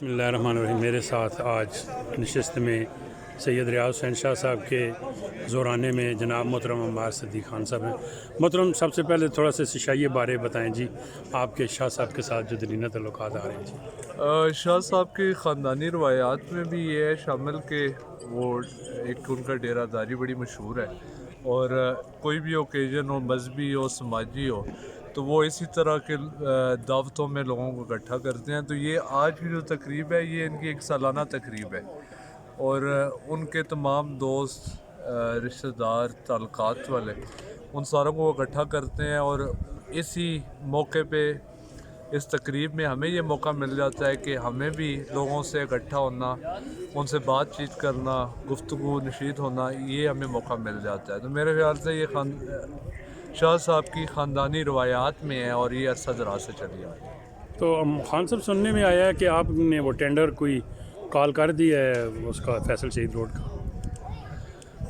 बिस्मिल्लाहिर्रहमानिर्रहीम। मेरे साथ आज नशस्त में सैयद रियाज हुसैन शाह साहब के ज़ोराने में जनाब मोहतरम अम्मार सिद्दीक़ खान साहब हैं। मोहतरम, सबसे पहले थोड़ा सा सिशाइए बारे बताएं जी, आपके शाह साहब के साथ जो दरीना तल्लुकात आ रहे हैं जी। शाह साहब की ख़ानदानी रवायात में भी ये है शामिल कि वो एक उनका डेरादारी बड़ी मशहूर है, और कोई भी ओकेजन हो, मजहबी हो, समाजी हो, तो वो इसी तरह के दावतों में लोगों को इकट्ठा करते हैं। तो ये आज की जो तकरीब है ये इनकी एक सालाना तकरीब है, और उनके तमाम दोस्त, रिश्तेदार, ताल्लुकात वाले, उन सारों को वो इकट्ठा करते हैं। और इसी मौके पे इस तकरीब में हमें ये मौका मिल जाता है कि हमें भी लोगों से इकट्ठा होना, उनसे बातचीत करना, गुफ्तगू नशीद होना, ये हमें मौका मिल जाता है। तो मेरे ख्याल से ये शाह साहब की ख़ानदानी रवायात में है और ये अरसा दराज से चली आ रही है। तो खान साहब, सुनने में आया है कि आपने वो टेंडर कोई कॉल कर दी है उसका, फैसल शहीद रोड का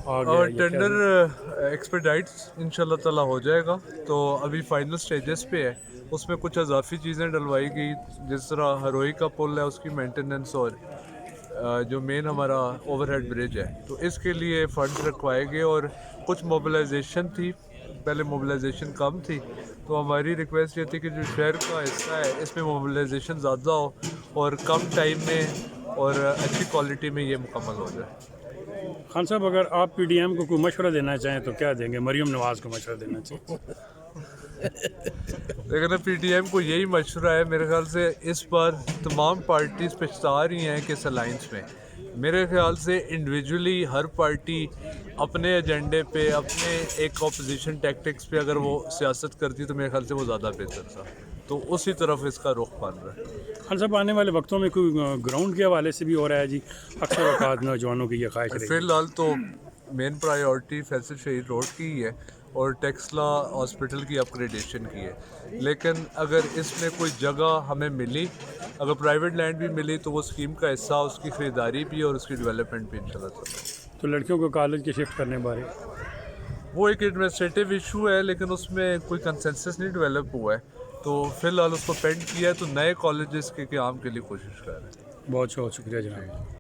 और टेंडर एक्सपेडाइट्स इंशाल्लाह ताला हो जाएगा। तो अभी फाइनल स्टेजेस पे है, उसमें कुछ अजाफी चीज़ें डलवाई गई, जिस तरह हरोई का पुल है उसकी मेंटेनेंस, और जो मेन हमारा ओवरहेड ब्रिज है, तो इसके लिए फ़ंड रखवाए गए। और कुछ मोबिलाइजेशन थी, पहले मोबिलाइजेशन कम थी, तो हमारी रिक्वेस्ट ये थी कि जो शहर का हिस्सा है इसमें मोबिलाइजेशन ज़्यादा हो और कम टाइम में और अच्छी क्वालिटी में ये मुकम्मल हो जाए। खान साहब, अगर आप PDM को कोई मशवरा देना चाहें तो क्या देंगे? मरियम नवाज़ को मशवरा देना चाहिए। लेकिन PDM को यही मशवरा है, मेरे ख्याल से इस बार तमाम पार्टीज़ पछता रही हैं कि इस अलाइंस में, मेरे ख्याल से इंडिविजुअली हर पार्टी अपने एजेंडे पे, अपने एक अपोजिशन टैक्टिक्स पे अगर वो सियासत करती तो मेरे ख्याल से वो ज़्यादा बेहतर था। तो उसी तरफ इसका रुख बन रहा है। खान साहब, आने वाले वक्तों में कोई ग्राउंड के हवाले से भी हो रहा है जी? अक्सर औकात नौजवानों की ये ख्वाहिश रही। फ़िलहाल तो मेन प्रायोरिटी फैसल शहीद रोड की ही है और टेक्सला हॉस्पिटल की अपग्रेडेशन की है। लेकिन अगर इसमें कोई जगह हमें मिली, अगर प्राइवेट लैंड भी मिली, तो वो स्कीम का हिस्सा, उसकी ख़रीदारी भी और उसकी डेवलपमेंट भी इंशाल्लाह। तो लड़कियों को कॉलेज के शिफ्ट करने बारे वो एक एडमिनिस्ट्रेटिव इशू है, लेकिन उसमें कोई कंसेंसस नहीं डेवलप हुआ है, तो फ़िलहाल उसको पेंड किया है। तो नए कॉलेजेस के क़याम के लिए कोशिश कर रहे हैं। बहुत शुक्रिया जनाब।